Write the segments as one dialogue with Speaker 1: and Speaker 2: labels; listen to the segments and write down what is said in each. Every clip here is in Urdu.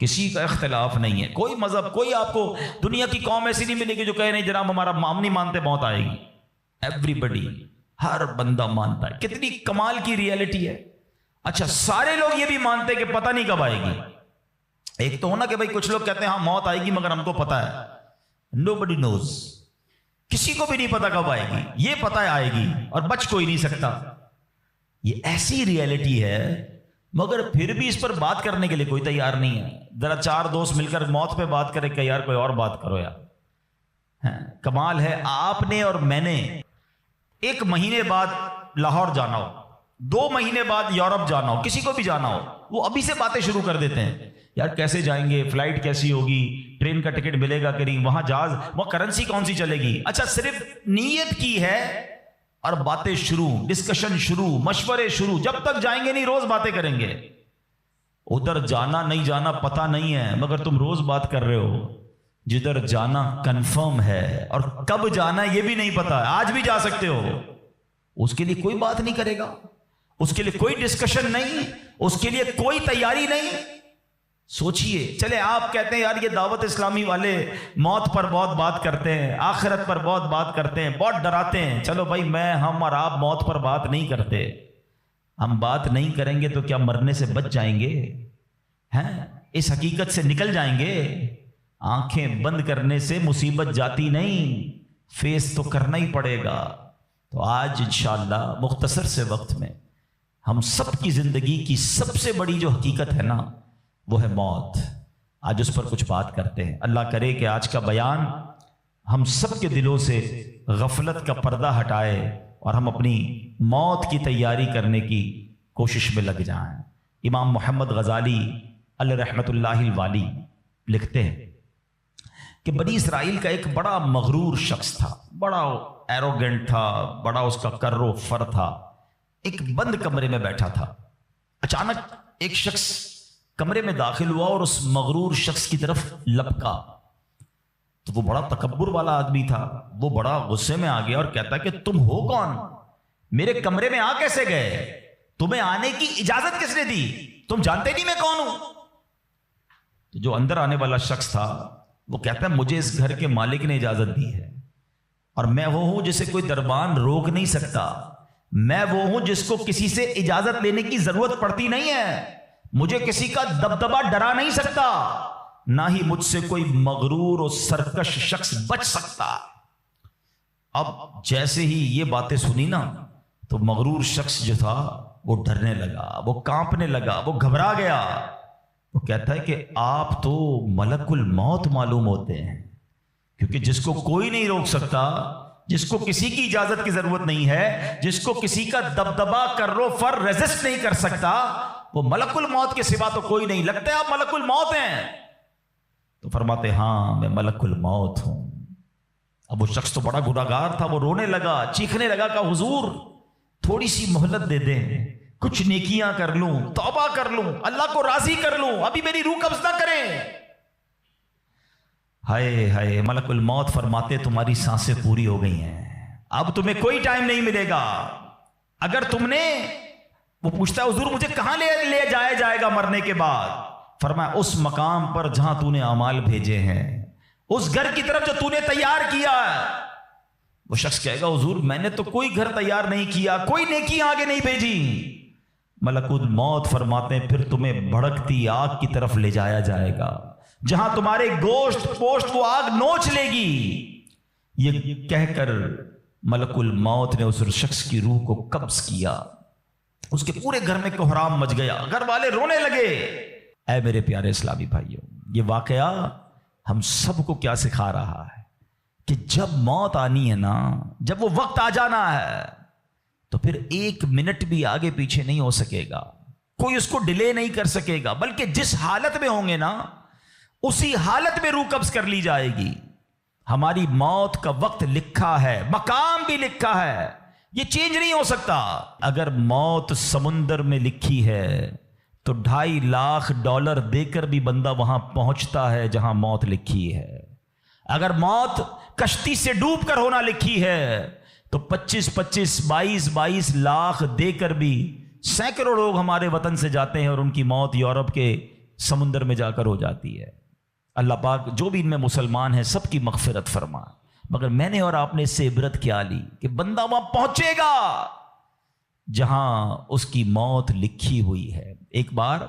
Speaker 1: کسی کا اختلاف نہیں ہے، کوئی مذہب، کوئی آپ کو دنیا کی قوم ایسی نہیں ملے گی جو کہے نہیں جناب ہمارا ہم نہیں مانتے موت آئے گی. ایوری بڈی، ہر بندہ مانتا ہے. کتنی کمال کی ریئلٹی ہے. اچھا سارے لوگ یہ بھی مانتے کہ پتہ نہیں کب آئے گی. ایک تو ہونا کہ بھائی کچھ لوگ کہتے ہیں ہاں موت آئے گی مگر ہم کو پتہ ہے. Nobody knows. کسی کو بھی نہیں پتا کب آئے گی. یہ پتہ ہے آئے گی اور بچ کوئی نہیں سکتا. یہ ایسی ریئلٹی ہے مگر پھر بھی اس پر بات کرنے کے لیے کوئی تیار نہیں ہے. ذرا چار دوست مل کر موت پہ بات کرے کہ یار کوئی اور بات کرو یار. کمال ہے آپ نے اور میں نے 1 مہینے بعد لاہور جانا ہو، 2 مہینے بعد یورپ جانا ہو، کسی کو بھی جانا ہو، وہ ابھی سے باتیں شروع کر دیتے ہیں. یار کیسے جائیں گے، فلائٹ کیسی ہوگی، ٹرین کا ٹکٹ ملے گا کہ نہیں، وہاں جہاز، وہاں کرنسی کون سی چلے گی. اچھا صرف نیت کی ہے اور باتیں شروع، ڈسکشن شروع، مشورے شروع. جب تک جائیں گے نہیں روز باتیں کریں گے. ادھر جانا نہیں جانا پتہ نہیں ہے مگر تم روز بات کر رہے ہو. جدھر جانا کنفرم ہے اور کب جانا یہ بھی نہیں پتا. آج بھی جا سکتے ہو. اس کے لیے کوئی بات نہیں کرے گا، اس کے لیے کوئی ڈسکشن نہیں، اس کے لیے کوئی تیاری نہیں. سوچئے. چلے آپ کہتے ہیں یار یہ دعوت اسلامی والے موت پر بہت بات کرتے ہیں، آخرت پر بہت بات کرتے ہیں، بہت ڈراتے ہیں. چلو بھائی ہم اور آپ موت پر بات نہیں کرتے. ہم بات نہیں کریں گے تو کیا مرنے سے بچ جائیں گے؟ اس حقیقت سے نکل جائیں گے. آنکھیں بند کرنے سے مصیبت جاتی نہیں، فیس تو کرنا ہی پڑے گا. تو آج انشاءاللہ مختصر سے وقت میں ہم سب کی زندگی کی سب سے بڑی جو حقیقت ہے نا وہ ہے موت. آج اس پر کچھ بات کرتے ہیں. اللہ کرے کہ آج کا بیان ہم سب کے دلوں سے غفلت کا پردہ ہٹائے اور ہم اپنی موت کی تیاری کرنے کی کوشش میں لگ جائیں. امام محمد غزالی علیہ رحمۃ اللہ الوالی لکھتے ہیں کہ بنی اسرائیل کا ایک بڑا مغرور شخص تھا، بڑا ایروگنٹ تھا، بڑا اس کا کر و فر تھا. ایک بند کمرے میں بیٹھا تھا. اچانک ایک شخص کمرے میں داخل ہوا اور اس مغرور شخص کی طرف لپکا. تو وہ بڑا تکبر والا آدمی تھا. وہ بڑا غصے میں آ گیا اور کہتا کہ تم ہو کون؟ میرے کمرے میں آ کیسے گئے؟ تمہیں آنے کی اجازت کس نے دی؟ تم جانتے نہیں میں کون ہوں؟ تو جو اندر آنے والا شخص تھا وہ کہتا ہے مجھے اس گھر کے مالک نے اجازت دی ہے اور میں وہ ہوں جسے کوئی دربان روک نہیں سکتا. میں وہ ہوں جس کو کسی سے اجازت لینے کی ضرورت پڑتی نہیں ہے. مجھے کسی کا دبدبا ڈرا نہیں سکتا، نہ ہی مجھ سے کوئی مغرور اور سرکش شخص بچ سکتا. اب جیسے ہی یہ باتیں سنی نا تو مغرور شخص جو تھا وہ ڈرنے لگا، وہ کانپنے لگا، وہ گھبرا گیا. وہ کہتا ہے کہ آپ تو ملک الموت معلوم ہوتے ہیں، کیونکہ جس کو کوئی نہیں روک سکتا، جس کو کسی کی اجازت کی ضرورت نہیں ہے، جس کو کسی کا دبدبا کرو فر ریزسٹ نہیں کر سکتا، وہ ملک الموت کے سوا تو کوئی نہیں. لگتا ہے آپ ملک الموت ہیں؟ تو فرماتے ہاں میں ملک الموت ہوں. اب وہ شخص تو بڑا گناہگار تھا، وہ رونے لگا، چیخنے لگا کہ حضور تھوڑی سی مہلت دے دیں، کچھ نیکیاں کر لوں، توبہ کر لوں، اللہ کو راضی کر لوں، ابھی میری روح قبض نہ کریں. ہائے ہائے. ملک الموت فرماتے تمہاری سانسیں پوری ہو گئی ہیں، اب تمہیں کوئی ٹائم نہیں ملے گا. اگر تم نے، وہ پوچھتا ہے حضور مجھے کہاں لے جایا جائے گا مرنے کے بعد؟ فرمایا اس مقام پر جہاں تو نے اعمال بھیجے ہیں، اس گھر کی طرف جو تو نے تیار کیا ہے. وہ شخص کہے گا حضور میں نے تو کوئی گھر تیار نہیں کیا، کوئی نیکی آگے نہیں بھیجی. ملک الموت فرماتے ہیں پھر تمہیں بھڑکتی آگ کی طرف لے جایا جائے گا، جہاں تمہارے گوشت پوشت وہ آگ نوچ لے گی. یہ کہہ کر ملک الموت نے اس شخص کی روح کو قبض کیا. اس کے پورے گھر میں کوہرام مچ گیا، گھر والے رونے لگے. اے میرے پیارے اسلامی بھائیوں، یہ واقعہ ہم سب کو کیا سکھا رہا ہے کہ جب موت آنی ہے نا، جب وہ وقت آ جانا ہے تو پھر 1 منٹ بھی آگے پیچھے نہیں ہو سکے گا، کوئی اس کو ڈیلے نہیں کر سکے گا، بلکہ جس حالت میں ہوں گے نا اسی حالت میں روح قبض کر لی جائے گی. ہماری موت کا وقت لکھا ہے، مقام بھی لکھا ہے، یہ چینج نہیں ہو سکتا. اگر موت سمندر میں لکھی ہے تو $2.5 لاکھ دے کر بھی بندہ وہاں پہنچتا ہے جہاں موت لکھی ہے. اگر موت کشتی سے ڈوب کر ہونا لکھی ہے تو 22 لاکھ دے کر بھی سینکڑوں لوگ ہمارے وطن سے جاتے ہیں اور ان کی موت یورپ کے سمندر میں جا کر ہو جاتی ہے۔ اللہ پاک جو بھی ان میں مسلمان ہیں سب کی مغفرت فرما، مگر میں نے اور آپ نے اس سے عبرت کیا لی کہ بندہ وہاں پہنچے گا جہاں اس کی موت لکھی ہوئی ہے۔ ایک بار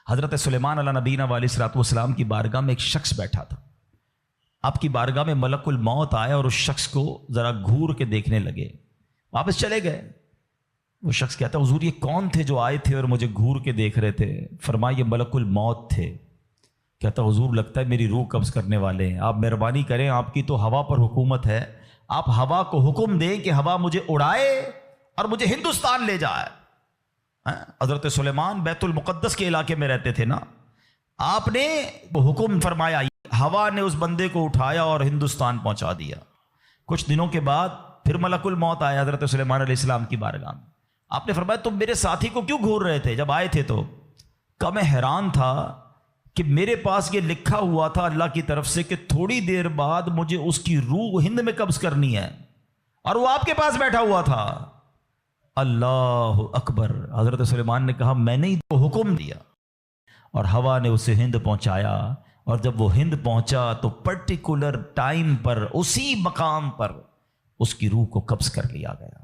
Speaker 1: حضرت سلیمان علیہ نبینا علیہ الصلوۃ والسلام کی بارگاہ میں ایک شخص بیٹھا تھا۔ آپ کی بارگاہ میں ملک الموت آیا اور اس شخص کو ذرا گھور کے دیکھنے لگے، واپس چلے گئے۔ وہ شخص کہتا ہے حضور یہ کون تھے جو آئے تھے اور مجھے گھور کے دیکھ رہے تھے؟ فرمایا یہ ملک الموت تھے۔ کہتا حضور لگتا ہے میری روح قبض کرنے والے ہیں، آپ مہربانی کریں، آپ کی تو ہوا پر حکومت ہے، آپ ہوا کو حکم دیں کہ ہوا مجھے اڑائے اور مجھے ہندوستان لے جائے۔ حضرت سلیمان بیت المقدس کے علاقے میں رہتے تھے نا، آپ نے وہ حکم فرمایا، ہوا نے اس بندے کو اٹھایا اور ہندوستان پہنچا دیا۔ کچھ دنوں کے بعد پھر ملک الموت آیا حضرت سلیمان علیہ السلام کی بارگاہ میں۔ آپ نے فرمایا تم میرے ساتھی کو کیوں گھور رہے تھے جب آئے تھے تو؟ کہ میں حیران تھا کہ میرے پاس یہ لکھا ہوا تھا اللہ کی طرف سے کہ تھوڑی دیر بعد مجھے اس کی روح ہند میں قبض کرنی ہے، اور وہ آپ کے پاس بیٹھا ہوا تھا۔ اللہ اکبر۔ حضرت سلیمان نے کہا میں نے ہی تو حکم دیا، اور ہوا نے اسے ہند پہنچایا، اور جب وہ ہند پہنچا تو پرٹیکولر ٹائم پر اسی مقام پر اس کی روح کو قبض کر لیا گیا۔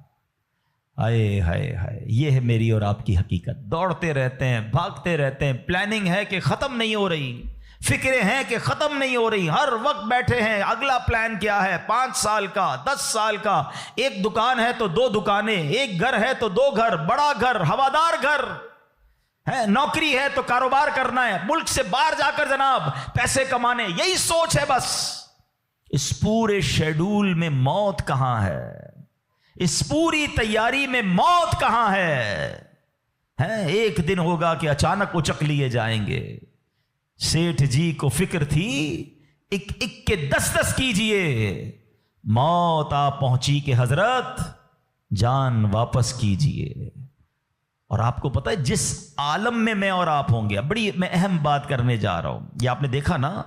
Speaker 1: ہائے ہائے ہائے، یہ ہے میری اور آپ کی حقیقت۔ دوڑتے رہتے ہیں، بھاگتے رہتے ہیں، پلاننگ ہے کہ ختم نہیں ہو رہی، فکریں ہیں کہ ختم نہیں ہو رہی، ہر وقت بیٹھے ہیں اگلا پلان کیا ہے، 5 سال کا، 10 سال کا، ایک دکان ہے تو 2 دکانیں، ایک گھر ہے تو 2 گھر، بڑا گھر، ہوادار گھر ہے، نوکری ہے تو کاروبار کرنا ہے، ملک سے باہر جا کر جناب پیسے کمانے، یہی سوچ ہے بس۔ اس پورے شیڈول میں موت کہاں ہے؟ اس پوری تیاری میں موت کہاں ہے؟ ایک دن ہوگا کہ اچانک اچک لیے جائیں گے۔ سیٹھ جی کو فکر تھی ایک ایک کے 10 کیجئے، موت آ پہنچی کہ حضرت جان واپس کیجئے۔ اور آپ کو پتہ ہے جس عالم میں میں اور آپ ہوں گے، بڑی میں اہم بات کرنے جا رہا ہوں، یہ آپ نے دیکھا نا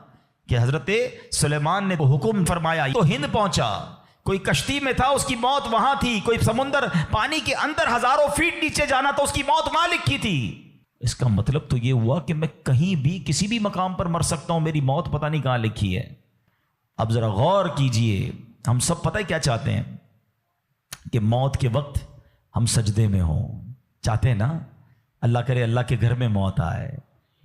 Speaker 1: کہ حضرت سلیمان نے وہ حکم فرمایا تو ہند پہنچا، کوئی کشتی میں تھا اس کی موت وہاں تھی، کوئی سمندر پانی کے اندر ہزاروں فیٹ نیچے جانا تو اس کی موت وہاں لکھی تھی۔ اس کا مطلب تو یہ ہوا کہ میں کہیں بھی کسی بھی مقام پر مر سکتا ہوں، میری موت پتہ نہیں کہاں لکھی ہے۔ اب ذرا غور کیجئے، ہم سب پتہ ہے کیا چاہتے ہیں کہ موت کے وقت ہم سجدے میں ہوں، چاہتے ہیں نا، اللہ کرے اللہ کے گھر میں موت آئے،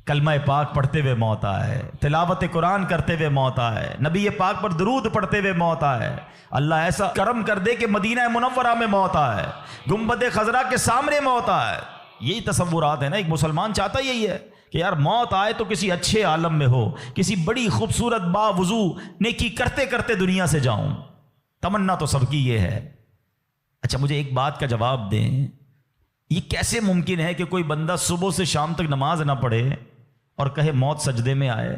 Speaker 1: کلمہ پاک پڑھتے ہوئے موت آئے، تلاوت قرآن کرتے ہوئے موت آئے، نبی پاک پر درود پڑھتے ہوئے موت آئے، اللہ ایسا کرم کر دے کہ مدینہ منورہ میں موت آئے، گنبد خضرا کے سامنے موت آئے۔ یہی تصورات ہے نا، ایک مسلمان چاہتا یہی ہے کہ یار موت آئے تو کسی اچھے عالم میں ہو، کسی بڑی خوبصورت باوضو نیکی کرتے کرتے دنیا سے جاؤں، تمنا تو سب کی یہ ہے۔ اچھا مجھے ایک بات کا جواب دیں، یہ کیسے ممکن ہے کہ کوئی بندہ صبح سے شام تک نماز نہ پڑھے اور کہے موت سجدے میں آئے،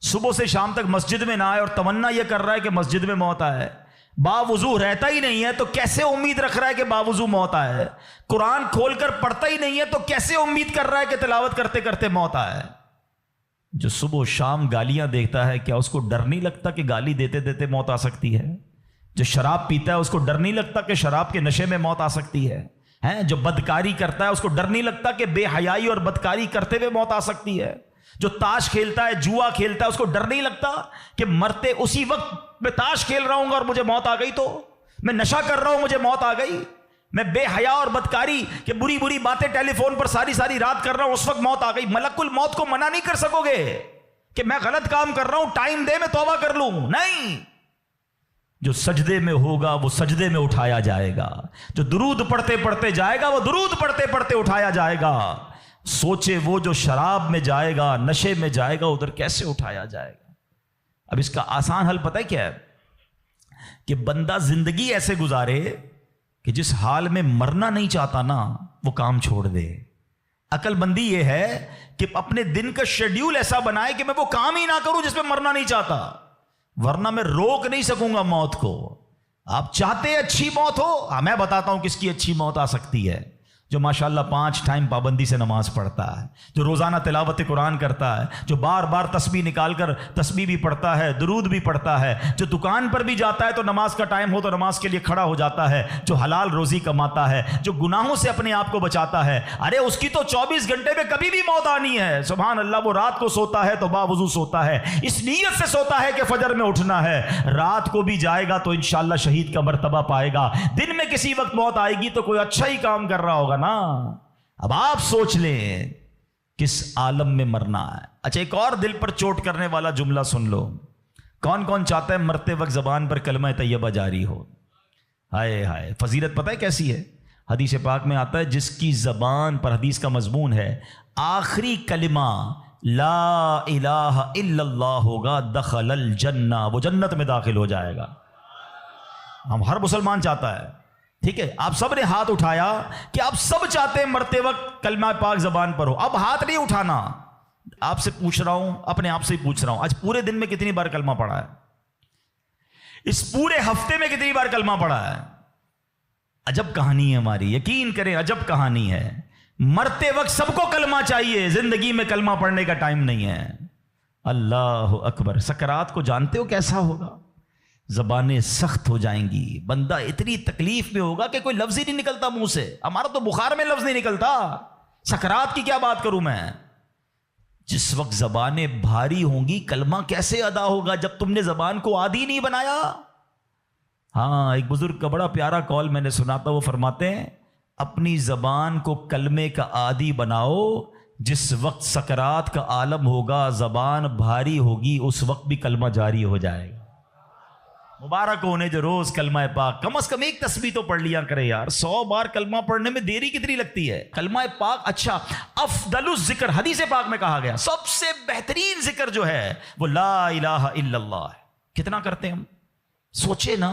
Speaker 1: صبح سے شام تک مسجد میں نہ آئے اور تمنا یہ کر رہا ہے کہ مسجد میں موت آئے، باوضو رہتا ہی نہیں ہے تو کیسے امید رکھ رہا ہے کہ باوضو موت آئے، قرآن کھول کر پڑھتا ہی نہیں ہے تو کیسے امید کر رہا ہے کہ تلاوت کرتے کرتے موت آئے؟ جو صبح و شام گالیاں دیکھتا ہے کیا اس کو ڈر نہیں لگتا کہ گالی دیتے دیتے موت آ سکتی ہے؟ جو شراب پیتا ہے اس کو ڈر نہیں لگتا کہ شراب کے نشے میں موت آ سکتی ہے؟ جو بدکاری کرتا ہے اس کو ڈر نہیں لگتا کہ بے حیائی اور بدکاری کرتے ہوئے موت آ سکتی ہے؟ جو تاش کھیلتا ہے، جوا کھیلتا ہے، اس کو ڈر نہیں لگتا کہ مرتے اسی وقت میں تاش کھیل رہا ہوں گا اور مجھے موت آ گئی، تو میں نشہ کر رہا ہوں مجھے موت آ گئی، میں بے حیا اور بدکاری کہ بری بری باتیں ٹیلی فون پر ساری ساری رات کر رہا ہوں اس وقت موت آ گئی۔ ملک الموت کو منع نہیں کر سکو گے کہ میں غلط کام کر رہا ہوں، ٹائم دے میں توبہ کر لوں، نہیں۔ جو سجدے میں ہوگا وہ سجدے میں اٹھایا جائے گا، جو درود پڑھتے پڑھتے جائے گا وہ درود پڑھتے پڑھتے اٹھایا جائے گا۔ سوچے وہ جو شراب میں جائے گا، نشے میں جائے گا، ادھر کیسے اٹھایا جائے گا؟ اب اس کا آسان حل پتہ ہے کیا ہے؟ کہ بندہ زندگی ایسے گزارے کہ جس حال میں مرنا نہیں چاہتا نا وہ کام چھوڑ دے۔ عقل بندی یہ ہے کہ اپنے دن کا شیڈیول ایسا بنائے کہ میں وہ کام ہی نہ کروں جس میں مرنا نہیں چاہتا، ورنہ میں روک نہیں سکوں گا موت کو۔ آپ چاہتے اچھی موت ہو؟ میں بتاتا ہوں کس کی اچھی موت آ سکتی ہے۔ جو ماشاءاللہ 5 ٹائم پابندی سے نماز پڑھتا ہے، جو روزانہ تلاوت قرآن کرتا ہے، جو بار بار تسبیح نکال کر تسبیح بھی پڑھتا ہے، درود بھی پڑھتا ہے، جو دکان پر بھی جاتا ہے تو نماز کا ٹائم ہو تو نماز کے لیے کھڑا ہو جاتا ہے، جو حلال روزی کماتا ہے، جو گناہوں سے اپنے آپ کو بچاتا ہے، ارے اس کی تو 24 گھنٹے میں کبھی بھی موت آنی ہے، سبحان اللہ۔ وہ رات کو سوتا ہے تو باوضو سوتا ہے، اس نیت سے سوتا ہے کہ فجر میں اٹھنا ہے، رات کو بھی جائے گا تو انشاءاللہ شہید کا مرتبہ پائے گا، دن میں کسی وقت موت آئے گی تو کوئی اچھا ہی کام کر رہا ہوگا نا۔ اب آپ سوچ لیں کس عالم میں مرنا ہے۔ اچھا ایک اور دل پر چوٹ کرنے والا جملہ سن لو، کون کون چاہتا ہے مرتے وقت زبان پر کلمہ طیبہ جاری ہو؟ ہائے ہائے، فضیلت پتہ ہے کیسی ہے؟ حدیث پاک میں آتا ہے جس کی زبان پر، حدیث کا مضمون ہے، آخری کلمہ لا الہ الا اللہ ہوگا، دخل الجنہ، وہ جنت میں داخل ہو جائے گا۔ ہم ہر مسلمان چاہتا ہے، ٹھیک ہے؟ آپ سب نے ہاتھ اٹھایا کہ آپ سب چاہتے ہیں مرتے وقت کلمہ پاک زبان پر ہو۔ اب ہاتھ نہیں اٹھانا، آپ سے پوچھ رہا ہوں، اپنے آپ سے ہی پوچھ رہا ہوں، آج پورے دن میں کتنی بار کلمہ پڑھا ہے؟ اس پورے ہفتے میں کتنی بار کلمہ پڑھا ہے؟ عجب کہانی ہے ہماری، یقین کریں عجب کہانی ہے۔ مرتے وقت سب کو کلمہ چاہیے، زندگی میں کلمہ پڑھنے کا ٹائم نہیں ہے۔ اللہ اکبر۔ سکرات کو جانتے ہو کیسا ہوگا؟ زبانیں سخت ہو جائیں گی، بندہ اتنی تکلیف میں ہوگا کہ کوئی لفظ ہی نہیں نکلتا منہ سے۔ ہمارا تو بخار میں لفظ نہیں نکلتا، سکرات کی کیا بات کروں میں۔ جس وقت زبانیں بھاری ہوں گی کلمہ کیسے ادا ہوگا جب تم نے زبان کو عادی نہیں بنایا؟ ہاں، ایک بزرگ کا بڑا پیارا قول میں نے سنا تھا، وہ فرماتے ہیں اپنی زبان کو کلمے کا عادی بناؤ، جس وقت سکرات کا عالم ہوگا زبان بھاری ہوگی اس وقت بھی کلمہ جاری ہو جائے گا۔ مبارک ہونے جو روز کلمہ پاک، کم از کم ایک تسبیح تو پڑھ لیا کرے یار۔ 100 بار کلمہ پڑھنے میں دیری کتنی لگتی ہے؟ کلمہ پاک اچھا، افضل الذکر، حدیث پاک میں کہا گیا سب سے بہترین ذکر جو ہے وہ لا الہ الا اللہ ہے۔ کتنا کرتے ہیں ہم؟ سوچے نا،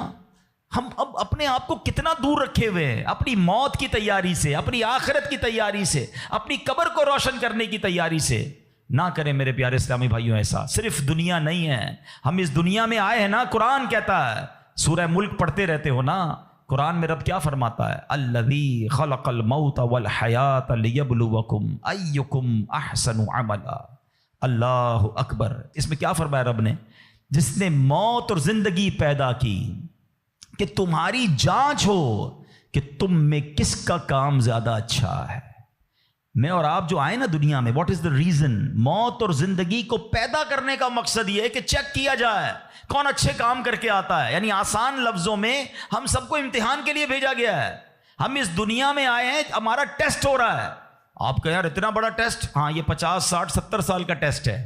Speaker 1: ہم اب اپنے آپ کو کتنا دور رکھے ہوئے ہیں اپنی موت کی تیاری سے، اپنی آخرت کی تیاری سے، اپنی قبر کو روشن کرنے کی تیاری سے۔ نہ کریں میرے پیارے اسلامی بھائیوں ایسا۔ صرف دنیا نہیں ہے، ہم اس دنیا میں آئے ہیں نا، قرآن کہتا ہے، سورہ ملک پڑھتے رہتے ہو نا، قرآن میں رب کیا فرماتا ہے؟ الذی خلق الموت والحیات لیبلوکم ایکم احسن عملا۔ اللہ اکبر۔ اس میں کیا فرمایا رب نے؟ جس نے موت اور زندگی پیدا کی کہ تمہاری جانچ ہو کہ تم میں کس کا کام زیادہ اچھا ہے۔ میں اور آپ جو آئے نا دنیا میں، واٹ از دا ریزن؟ موت اور زندگی کو پیدا کرنے کا مقصد یہ ہے کہ چیک کیا جائے کون اچھے کام کر کے آتا ہے۔ یعنی آسان لفظوں میں ہم سب کو امتحان کے لیے بھیجا گیا ہے۔ ہم اس دنیا میں آئے ہیں، ہمارا ٹیسٹ ہو رہا ہے۔ آپ کہیں یار اتنا بڑا ٹیسٹ؟ ہاں، یہ 50 60 70 سال کا ٹیسٹ ہے،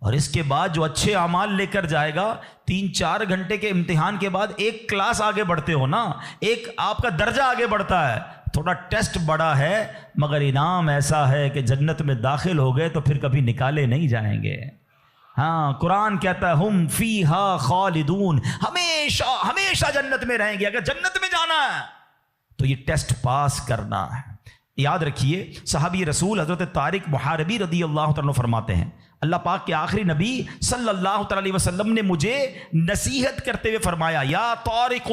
Speaker 1: اور اس کے بعد جو اچھے اعمال لے کر جائے گا، 3-4 گھنٹے کے امتحان کے بعد ایک کلاس آگے بڑھتے ہو نا، ایک آپ کا درجہ آگے بڑھتا ہے۔ تھوڑا ٹیسٹ بڑا ہے مگر انعام ایسا ہے کہ جنت میں داخل ہو گئے تو پھر کبھی نکالے نہیں جائیں گے۔ ہاں، قرآن کہتا ہے ہم فیہا خالدون، ہمیشہ ہمیشہ جنت میں رہیں گے۔ اگر جنت میں جانا ہے تو یہ ٹیسٹ پاس کرنا ہے۔ یاد رکھیے، صحابی رسول حضرت طارق محاربی رضی اللہ تعالیٰ فرماتے ہیں، اللہ پاک کے آخری نبی صلی اللہ تعالی علیہ وسلم نے مجھے نصیحت کرتے ہوئے فرمایا، یا طارق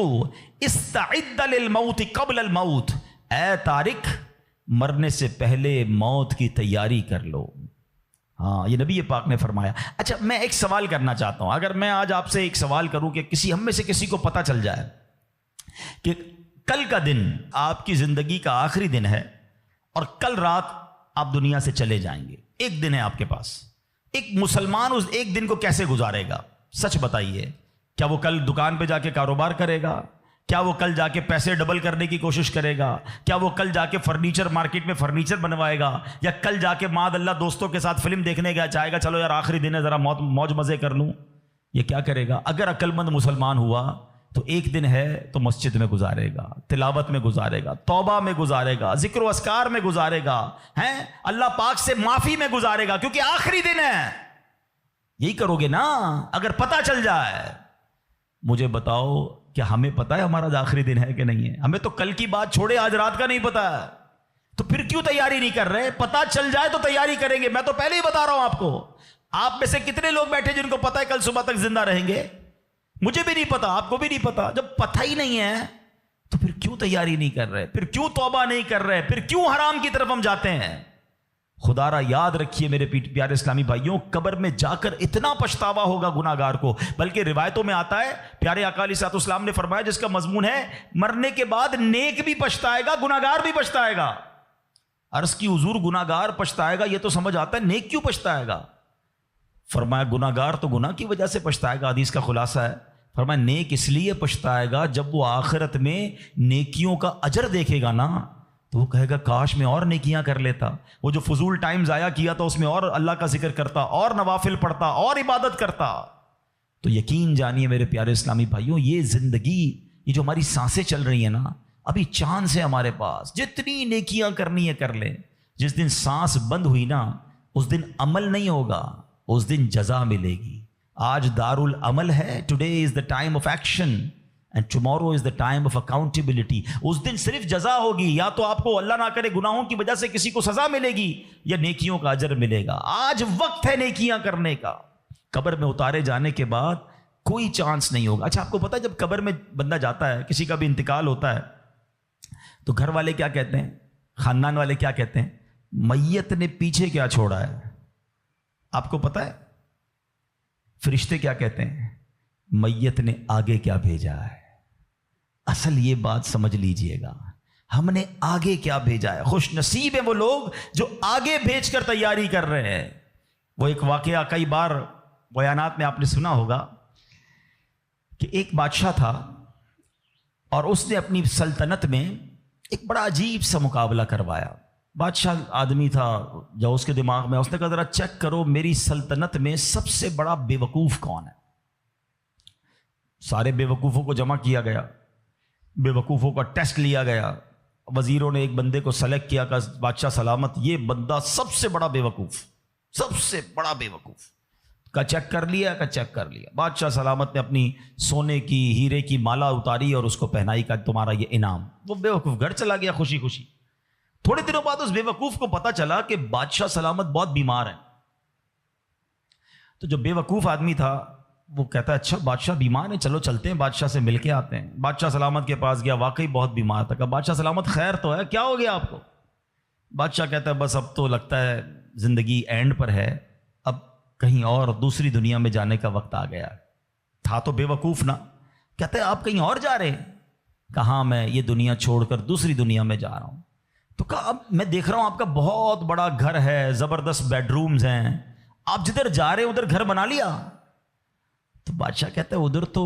Speaker 1: استعد للموت قبل الموت، اے طارق مرنے سے پہلے موت کی تیاری کر لو۔ ہاں، یہ نبی پاک نے فرمایا۔ اچھا، میں ایک سوال کرنا چاہتا ہوں، اگر میں آج آپ سے ایک سوال کروں کہ ہم میں سے کسی کو پتہ چل جائے کہ کل کا دن آپ کی زندگی کا آخری دن ہے اور کل رات آپ دنیا سے چلے جائیں گے، ایک دن ہے آپ کے پاس، ایک مسلمان اس ایک دن کو کیسے گزارے گا؟ سچ بتائیے، کیا وہ کل دکان پہ جا کے کاروبار کرے گا؟ کیا وہ کل جا کے پیسے ڈبل کرنے کی کوشش کرے گا؟ کیا وہ کل جا کے فرنیچر مارکیٹ میں فرنیچر بنوائے گا؟ یا کل جا کے معاذ اللہ دوستوں کے ساتھ فلم دیکھنے گیا چاہے گا، چلو یار آخری دن ہے ذرا موج مزے کر لوں؟ یہ کیا کرے گا؟ اگر عقل مند مسلمان ہوا تو ایک دن ہے تو مسجد میں گزارے گا، تلاوت میں گزارے گا، توبہ میں گزارے گا، ذکر و اذکار میں گزارے گا، ہیں اللہ پاک سے معافی میں گزارے گا، کیونکہ آخری دن ہے۔ یہی کرو گے نا اگر پتہ چل جائے۔ مجھے بتاؤ، کیا ہمیں پتا ہے ہمارا آخری دن ہے کہ نہیں ہے؟ ہمیں تو کل کی بات چھوڑے آج رات کا نہیں پتا ہے، تو پھر کیوں تیاری نہیں کر رہے؟ پتا چل جائے تو تیاری کریں گے۔ میں تو پہلے ہی بتا رہا ہوں آپ کو، آپ میں سے کتنے لوگ بیٹھے جن کو پتا ہے کل صبح تک زندہ رہیں گے؟ مجھے بھی نہیں پتا، آپ کو بھی نہیں پتا۔ جب پتہ ہی نہیں ہے تو پھر کیوں تیاری نہیں کر رہے؟ پھر کیوں توبہ نہیں کر رہے؟ پھر کیوں حرام کی طرف ہم جاتے ہیں؟ خدا را یاد رکھیے میرے پیارے اسلامی بھائیوں، قبر میں جا کر اتنا پچھتاوا ہوگا گناہگار کو، بلکہ روایتوں میں آتا ہے پیارے آقا علیہ الصلوۃ والسلام نے فرمایا جس کا مضمون ہے مرنے کے بعد نیک بھی پچھتائے گا گناہگار بھی پچھتائے گا۔ عرض کی حضور گناہگار پچھتائے گا یہ تو سمجھ آتا ہے، نیک کیوں پچھتائے گا؟ فرمایا گناہگار تو گناہ کی وجہ سے پچھتائے گا، حدیث کا خلاصہ ہے۔ فرمایا نیک اس لیے پچھتائے گا جب وہ آخرت میں نیکیوں کا اجر دیکھے گا نا، تو وہ کہے گا کاش میں اور نیکیاں کر لیتا، وہ جو فضول ٹائم ضائع کیا تھا اس میں اور اللہ کا ذکر کرتا، اور نوافل پڑھتا، اور عبادت کرتا۔ تو یقین جانیے میرے پیارے اسلامی بھائیوں، یہ زندگی، یہ جو ہماری سانسیں چل رہی ہیں نا، ابھی چانس ہے ہمارے پاس، جتنی نیکیاں کرنی ہے کر لیں۔ جس دن سانس بند ہوئی نا اس دن عمل نہیں ہوگا، اس دن جزا ملے گی۔ آج دار العمل ہے، today is the time of action and tomorrow is the time of accountability. اس دن صرف جزا ہوگی، یا تو آپ کو اللہ نہ کرے گناہوں کی وجہ سے کسی کو سزا ملے گی، یا نیکیوں کا اجر ملے گا۔ آج وقت ہے نیکیاں کرنے کا۔ قبر میں اتارے جانے کے بعد کوئی چانس نہیں ہوگا۔ اچھا آپ کو پتا ہے جب قبر میں بندہ جاتا ہے، کسی کا بھی انتقال ہوتا ہے، تو گھر والے کیا کہتے ہیں، خاندان والے کیا کہتے ہیں؟ میت نے پیچھے کیا چھوڑا ہے؟ آپ کو پتا ہے فرشتے کیا کہتے ہیں؟ میت نے آگے کیا بھیجا ہے۔ اصل یہ بات سمجھ لیجئے گا، ہم نے آگے کیا بھیجا ہے۔ خوش نصیب ہیں وہ لوگ جو آگے بھیج کر تیاری کر رہے ہیں۔ وہ ایک واقعہ کئی بار بیانات میں آپ نے سنا ہوگا کہ ایک بادشاہ تھا اور اس نے اپنی سلطنت میں ایک بڑا عجیب سا مقابلہ کروایا۔ بادشاہ آدمی تھا، جو اس کے دماغ میں اس نے کہا ذرا چیک کرو میری سلطنت میں سب سے بڑا بے وقوف کون ہے۔ سارے بے وقوفوں کو جمع کیا گیا، بے وقوفوں کا ٹیسٹ لیا گیا، وزیروں نے ایک بندے کو سلیکٹ کیا کہ بادشاہ سلامت یہ بندہ سب سے بڑا بے وقوف، سب سے بڑا بے وقوف کا چیک کر لیا، کا چیک کر لیا۔ بادشاہ سلامت نے اپنی سونے کی ہیرے کی مالا اتاری اور اس کو پہنائی، کا تمہارا یہ انعام۔ وہ بے وقوف گھر چلا گیا خوشی خوشی۔ تھوڑے دنوں بعد اس بے وقوف کو پتا چلا کہ بادشاہ سلامت بہت بیمار ہے۔ تو جو بے وقوف آدمی تھا وہ کہتا ہے اچھا بادشاہ بیمار ہے، چلو چلتے ہیں بادشاہ سے مل کے آتے ہیں۔ بادشاہ سلامت کے پاس گیا، واقعی بہت بیمار تھا۔ کہا بادشاہ سلامت خیر تو ہے، کیا ہو گیا آپ کو؟ بادشاہ کہتا ہے بس اب تو لگتا ہے زندگی اینڈ پر ہے، اب کہیں اور دوسری دنیا میں جانے کا وقت آ گیا۔ تھا تو بے وقوف نا۔ کہتے ہیں آپ کہیں اور جا رہے ہیں؟ کہاں میں یہ دنیا چھوڑ کر دوسری دنیا میں جا رہا ہوں۔ تو کہا اب میں دیکھ رہا ہوں آپ کا بہت بڑا گھر ہے، زبردست بیڈ رومز ہیں، آپ جدھر جا رہے ہیں ادھر گھر بنا لیا؟ تو بادشاہ کہتا ہے ادھر تو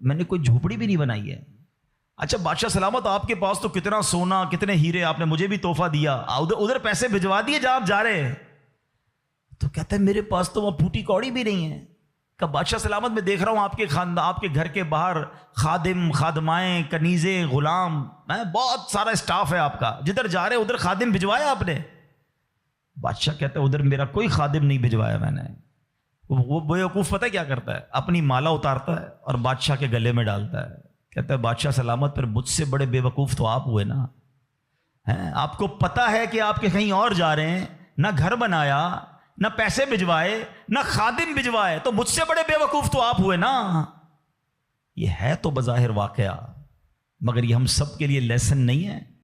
Speaker 1: میں نے کوئی جھوپڑی بھی نہیں بنائی ہے۔ اچھا بادشاہ سلامت آپ کے پاس تو کتنا سونا کتنے ہیرے، آپ نے مجھے بھی تحفہ دیا، ادھر پیسے بھجوا دیے جہاں آپ جا رہے ہیں۔ تو کہتا ہے میرے پاس تو وہ پھوٹی کوڑی بھی نہیں ہے۔ کہ بادشاہ سلامت میں دیکھ رہا ہوں آپ کے خاندان، آپ کے گھر کے باہر خادم، خادمائیں، کنیزیں، غلام، بہت سارا اسٹاف ہے آپ کا، جدھر جا رہے ادھر خادم بھجوایا آپ نے؟ بادشاہ کہتا ہے ادھر میرا کوئی خادم نہیں بھجوایا میں نے۔ وہ بیوقوف پتہ کیا کرتا ہے، اپنی مالا اتارتا ہے اور بادشاہ کے گلے میں ڈالتا ہے۔ کہتا ہے بادشاہ سلامت پھر مجھ سے بڑے بے وقوف تو آپ ہوئے نا، آپ کو پتہ ہے کہ آپ کے کہیں اور جا رہے ہیں، نہ گھر بنایا، نہ پیسے بھجوائے، نہ خادم بھجوائے، تو مجھ سے بڑے بے وقوف تو آپ ہوئے نا۔ یہ ہے تو بظاہر واقعہ، مگر یہ ہم سب کے لیے لیسن نہیں ہے۔